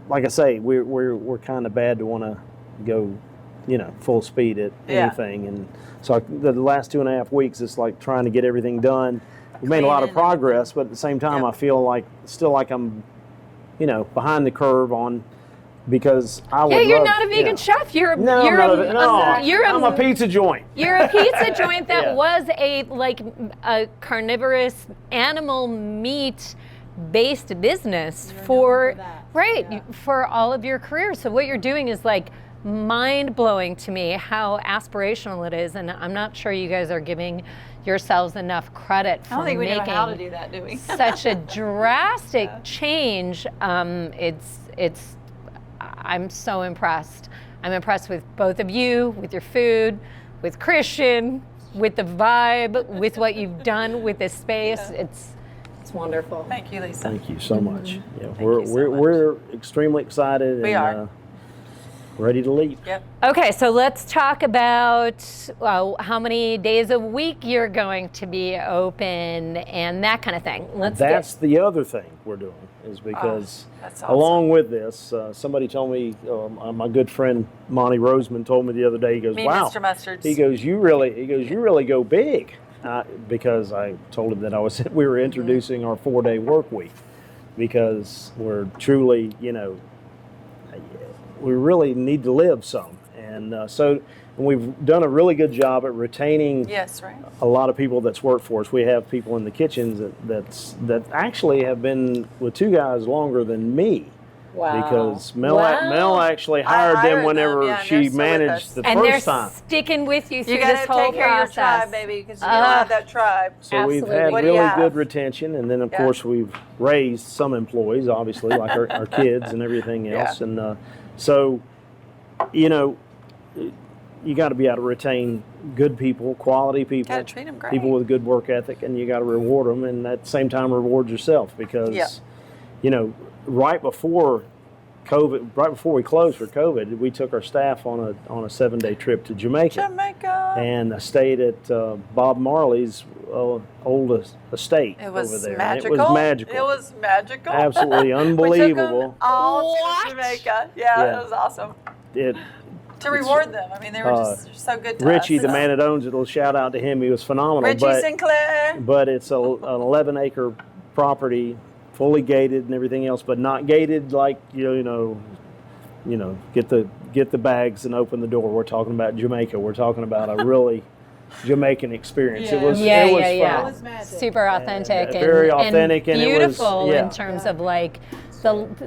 like I say, we're kind of bad to want to go full speed at anything. And so the last 2.5 weeks, it's like trying to get everything done. We made a lot of progress, but at the same time, I feel like I'm, behind the curve on, because I would you're love, not a vegan chef. You're I'm a pizza joint. You're a pizza joint that was a carnivorous animal meat based business for all of your career. So what you're doing is like mind blowing to me how aspirational it is, and I'm not sure you guys are giving yourselves enough credit for I don't think we know making how to do that, do we? such a drastic change. I'm so impressed. I'm impressed with both of you, with your food, with Christian, with the vibe, with what you've done with this space. It's wonderful. Thank you, Lisa. Thank you so much. Yeah, Thank you so much. we're extremely excited. We are. Ready to leap. Yep. Okay, so let's talk about how many days a week you're going to be open and that kind of thing. That's the other thing we're doing, is because that's awesome. along with this, somebody told me, my good friend Monty Roseman told me the other day. He goes, "Wow, Mr. Mustards." He goes, you really go big," because I told him that we were introducing our 4-day work week, because we're truly, we really need to live some. And so we've done a really good job at retaining a lot of people that's worked for us. We have people in the kitchens that actually have been with 2 guys longer than me. Wow. Because Mel actually hired them whenever she managed the and first time. And they're sticking with you through You this whole take care of your process. tribe, baby, because you don't have that tribe. So we've had What do you really have? good retention, and then of course we've raised some employees, obviously, like our kids and everything else. And so, you got to be able to retain good people, quality people, Gotta treat 'em great. people with a good work ethic, and you got to reward them, and at the same time reward yourself, because, right before COVID, right before we closed for COVID, we took our staff on a 7-day trip to Jamaica. And I stayed at Bob Marley's old estate over there. Magical. It was magical. It was magical. Absolutely unbelievable. We took them all to Jamaica. Yeah, it was awesome. To reward them. I mean, they were just so good to Richie, us. the man that owns it, will shout out to him. He was phenomenal. Richie Sinclair. But it's an 11-acre property, fully gated and everything else, but not gated like get the bags and open the door. We're talking about Jamaica. We're talking about a really Jamaican experience. It was fun. It was magic. Super authentic and very authentic and beautiful and it was, in terms of like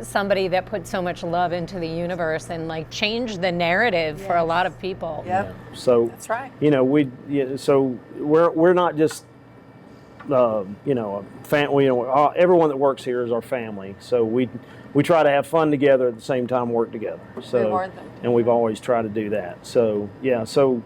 somebody that put so much love into the universe and like changed the narrative for a lot of people. Yep. So that's right. So we're not just everyone that works here is our family. So we try to have fun together at the same time work together. So Reward them. And we've always tried to do that. So so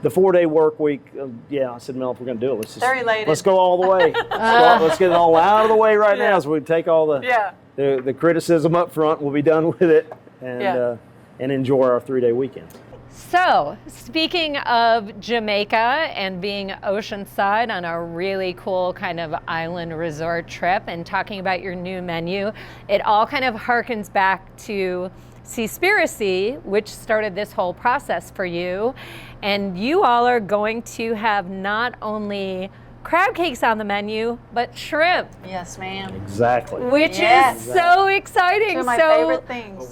the 4-day work week. I said, Mel, if we're going to do it, let's go all the way. Let's get it all out of the way right now. So we take all the criticism up front. We'll be done with it and enjoy our 3-day weekend. So, speaking of Jamaica and being oceanside on a really cool kind of island resort trip and talking about your new menu, it all kind of harkens back to Seaspiracy, which started this whole process for you. And you all are going to have not only crab cakes on the menu, but shrimp. Yes, ma'am. Exactly. Which is so exciting. Two of my favorite things.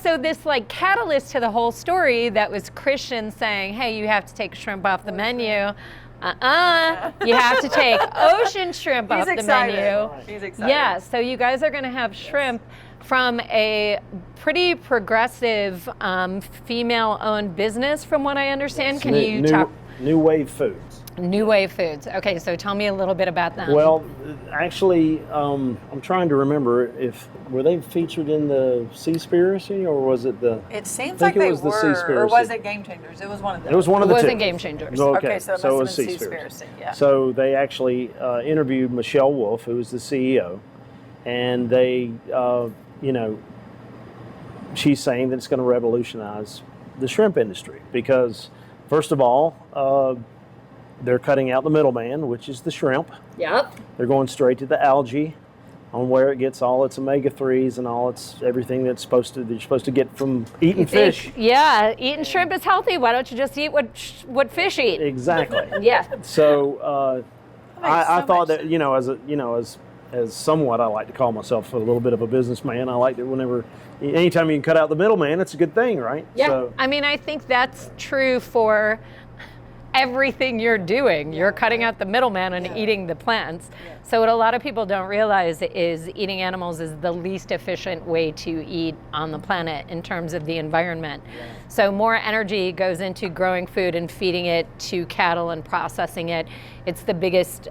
So this like catalyst to the whole story that was Christian saying, hey, you have to take shrimp off the menu. You have to take ocean shrimp off the menu. He's excited. Yeah, so you guys are going to have shrimp from a pretty progressive female-owned business, from what I understand. Can you talk? New Wave Foods. New Wave Foods. Okay, so tell me a little bit about them. Well, actually, I'm trying to remember were they featured in the Seaspiracy, or was it the? It seems like they were, or was it Game Changers? It was one of them. It was one of the two. It wasn't Game Changers. Okay, so it must have been Seaspiracy. Yeah. So they actually interviewed Michelle Wolf, who was the CEO, and they, she's saying that it's going to revolutionize the shrimp industry because, first of all, they're cutting out the middleman, which is the shrimp. Yep. They're going straight to the algae, on where it gets all its omega-3s and all its everything you're supposed to get from eating fish. Yeah, eating shrimp is healthy. Why don't you just eat what fish eat? Exactly. Yeah. So I so thought much that as somewhat I like to call myself a little bit of a businessman. I like that anytime you can cut out the middleman, it's a good thing, right? Yeah. So, I mean, I think that's true for everything you're doing. You're cutting out the middleman and eating the plants. So what a lot of people don't realize is eating animals is the least efficient way to eat on the planet in terms of the environment. So more energy goes into growing food and feeding it to cattle and processing it. It's the biggest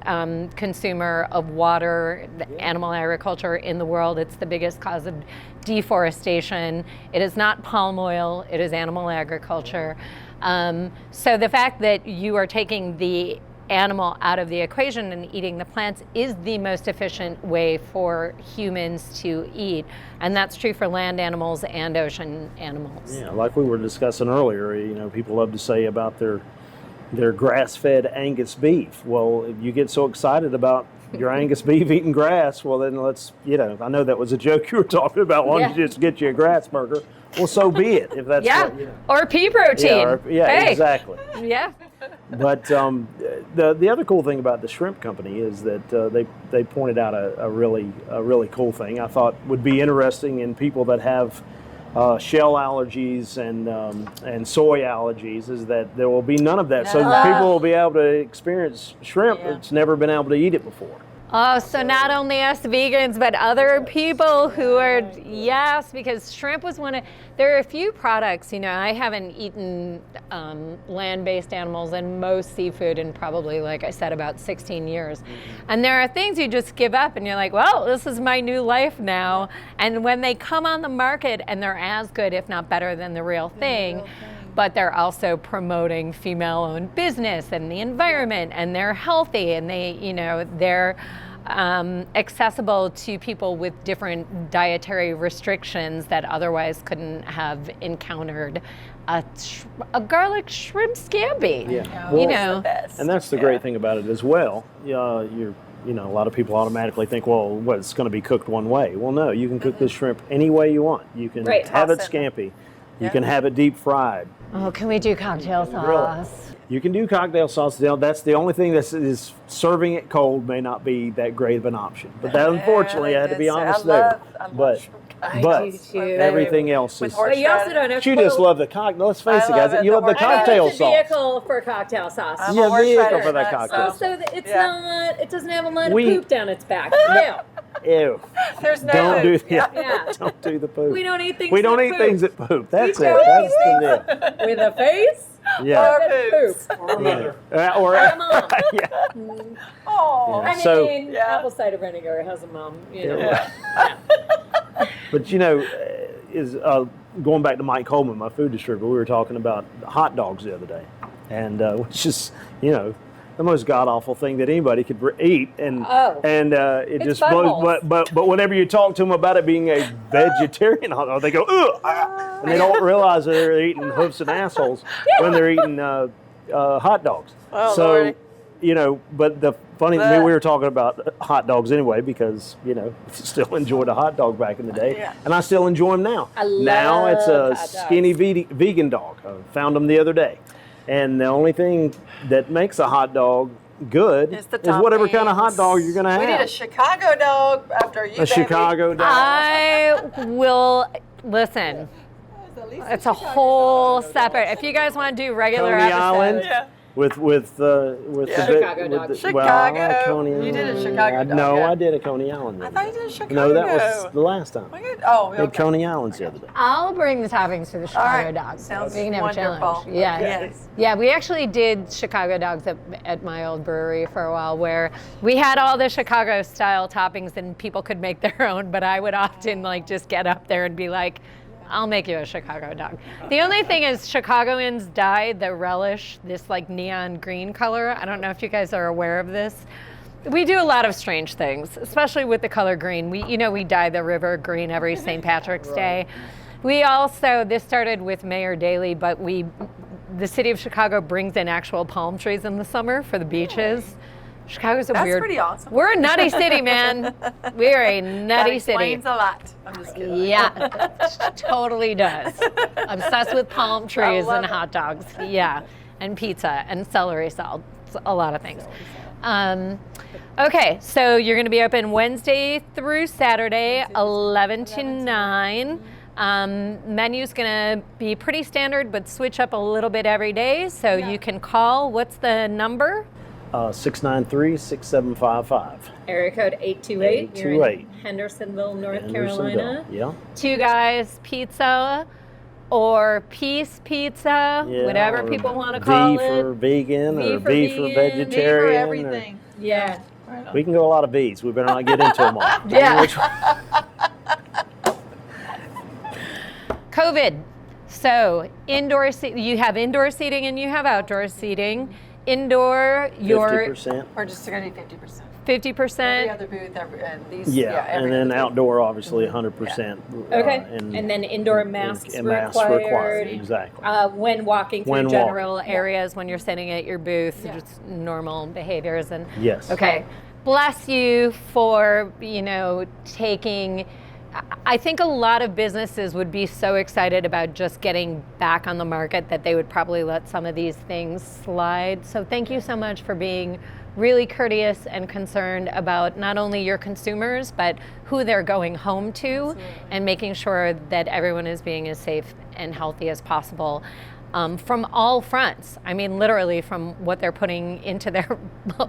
consumer of water, animal agriculture in the world. It's the biggest cause of deforestation. It is not palm oil, it is animal agriculture. So the fact that you are taking the animal out of the equation and eating the plants is the most efficient way for humans to eat. And that's true for land animals and ocean animals. yeah, like we were discussing earlier, people love to say about their grass-fed Angus beef. Well, if you get so excited about your Angus beef eating grass, well then let's, I know that was a joke you were talking about. Why don't you just get you a grass burger? Well, so be it. If that's or pea protein. Hey. Exactly. Yeah. But the other cool thing about the shrimp company is that they pointed out a really cool thing I thought would be interesting in people that have shell allergies and soy allergies, is that there will be none of that. So people will be able to experience shrimp that's never been able to eat it before. Oh, so not only us vegans, but other people who are, yes, because shrimp was there are a few products, I haven't eaten land-based animals and most seafood in probably, like I said, about 16 years. And there are things you just give up and you're like, well, this is my new life now. And when they come on the market and they're as good, if not better than the real thing, but they're also promoting female-owned business and the environment, and they're healthy, and they're accessible to people with different dietary restrictions that otherwise couldn't have encountered a garlic shrimp scampi. Yeah. The best. And that's the great thing about it as well. A lot of people automatically think, well, it's going to be cooked one way. Well, no, you can cook this shrimp any way you want. You can have it scampi. You can have it deep fried. Oh, can we do cocktail sauce? You can do cocktail sauce. That's the only thing that is serving it cold may not be that great of an option. But that, unfortunately, I had to be honest there. But everything else is. But you also don't have You just love the cocktail. Let's face it, guys. You love the cocktail sauce. Vehicle for cocktail sauce. Yeah, vehicle for that cocktail. So it's not. It doesn't have a line of poop down its back. No. Ew. There's no Don't do poop. don't do the poop. We don't eat things. We don't that eat poop. things that poop. That's it. don't That's eat the deal. With a face. Yeah. Poop. Or a mother. Or mom. yeah. Oh. I mean, So- apple cider vinegar has a mom. But is going back to Mike Coleman, my food distributor. We were talking about hot dogs the other day, and which is the most god awful thing that anybody could eat, and it It's just blows. buttholes. But whenever you talk to them about it being a vegetarian hot dog, they go ugh, and they don't realize that they're eating hoofs and assholes when they're eating hot dogs. Oh, So Lordy. but the funny thing, we were talking about hot dogs anyway because still enjoyed a hot dog back in the day, and I still enjoy them now. Now it's a hot skinny vegan dog. I found them the other day. And the only thing that makes a hot dog good It's the is whatever kind of hot toppings. dog you're going to have. We need a Chicago dog after you, A baby. Chicago dog. I will listen. It's a whole separate. If you guys want to do regular Coney episodes, Island. Yeah. With the Chicago dog. well, I like Chicago. Coney You did a Island. Chicago dog, No, yeah. I did a Coney Island. the I other thought you day. did a Chicago. No, that was the last time. Oh, We had okay. Coney Islands the other day. I'll bring the toppings for the Chicago right. dogs. Sounds We can have a wonderful. challenge. Yeah. Yes. Yeah, we actually did Chicago dogs at my old brewery for a while, where we had all the Chicago style toppings and people could make their own, but I would often just get up there and be like, I'll make you a Chicago dog. The only thing is Chicagoans dye the relish this neon green color. I don't know if you guys are aware of this. We do a lot of strange things, especially with the color green. We dye the river green every St. Patrick's Day. We also, this started with Mayor Daley, but the city of Chicago brings in actual palm trees in the summer for the beaches. Chicago's a That's weird. pretty awesome. We're a nutty city, man. We're a That nutty city. explains a lot. I'm just kidding. Yeah, totally does. Obsessed with palm trees love and it. hot dogs. Yeah, and pizza and celery salt. A lot of things. Okay, so you're going to be open Wednesday through Saturday, 11 to 9. Menu's going to be pretty standard, but switch up a little bit every day. So you can call. What's the number? 693-6755. Area code 828. You're in 828. Hendersonville, North Hendersonville. Carolina. Yeah. Two Guys Pizza or Peace Pizza, Yeah, whatever or people want to call V it. for vegan V or for V for vegan, V for vegetarian. For or- everything. Yeah. We can go a lot of V's. We better not get into them all. Yeah. COVID. So indoor you have indoor seating and you have outdoor seating. Indoor, you're 50%. Or just going to be 50%. 50%. Every other booth, and these. Yeah, every and then other booth. outdoor, obviously, 100%. Okay. And then indoor masks required. Exactly. When walking through When general areas, when you're sitting at your booth, just normal behaviors and. Yes. Okay. Bless you for, taking. I think a lot of businesses would be so excited about just getting back on the market that they would probably let some of these things slide. So thank you so much for being really courteous and concerned about not only your consumers, but who they're going home to, and making sure that everyone is being as safe and healthy as possible. From all fronts. I mean, literally from what they're putting into their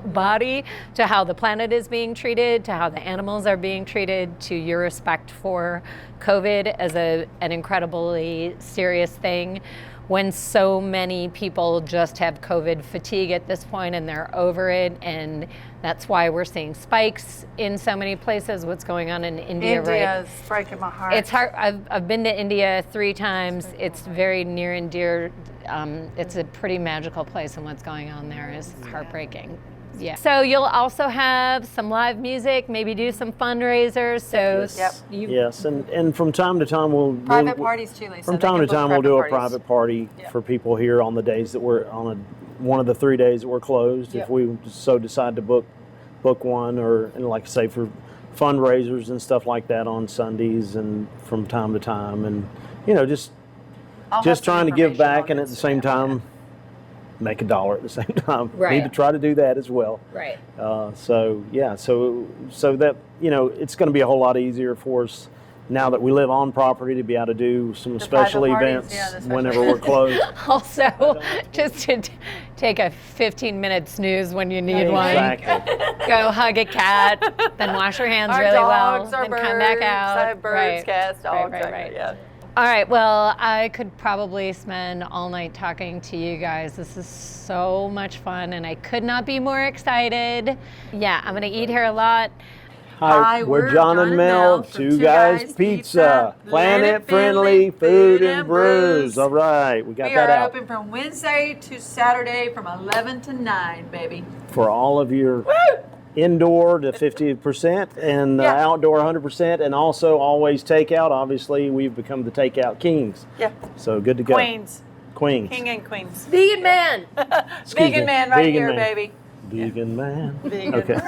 body, to how the planet is being treated, to how the animals are being treated, to your respect for COVID as an incredibly serious thing, when so many people just have COVID fatigue at this point and they're over it, and that's why we're seeing spikes in so many places. What's going on in India, right? India's breaking my heart. It's hard. I've been to India 3 times. It's very near and dear. It's a pretty magical place, and what's going on there is heartbreaking. Yeah. So you'll also have some live music, maybe do some fundraisers. So Yes, and from time to time Private parties too, Lisa. From They time can to book time we'll do a parties. private party for people here on the days that we're on one of the 3 days that we're closed. Yep. If we so decide to book one, and like I say, for fundraisers and stuff like that on Sundays and from time to time, and just I'll have some trying to give information back on and at the same Instagram. time make a dollar at the same time. Right. Need to try to do that as well. Right. So that it's going to be a whole lot easier for us now that we live on property to be able to do some special private parties, events yeah, the special whenever we're closed. Also, just to take a 15-minute snooze when you need one. Exactly. Go hug a cat, then wash your hands Our really dogs, well, our then birds, come back out. I have birds, Right. cats, dogs. Right. Yeah. All right, well, I could probably spend all night talking to you guys. This is so much fun, and I could not be more excited. Yeah, I'm going to eat here a lot. Hi, we're John and Mel, from Two Guys Pizza, planet-friendly food and brews. All right, we got We that are out open from Wednesday to Saturday from 11 to 9, baby. for all of your indoor to 50% and Yeah. outdoor 100%, and also always takeout. Obviously, we've become the takeout kings. Yeah. So good to go. Queens. Queens. King and Queens. Vegan man. Excuse Vegan me. man right Vegan here, man. baby. Vegan man. Vegan. Okay.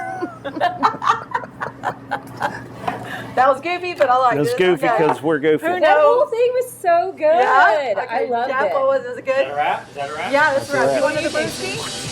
That was goofy, but I liked It's it. goofy Okay. because we're goofy. Who That whole knows? thing was so good. Yeah? I Okay. loved Jeff, it. what was it? Is it good? Is that a wrap? Yeah, that's a right. wrap. You want another brewski?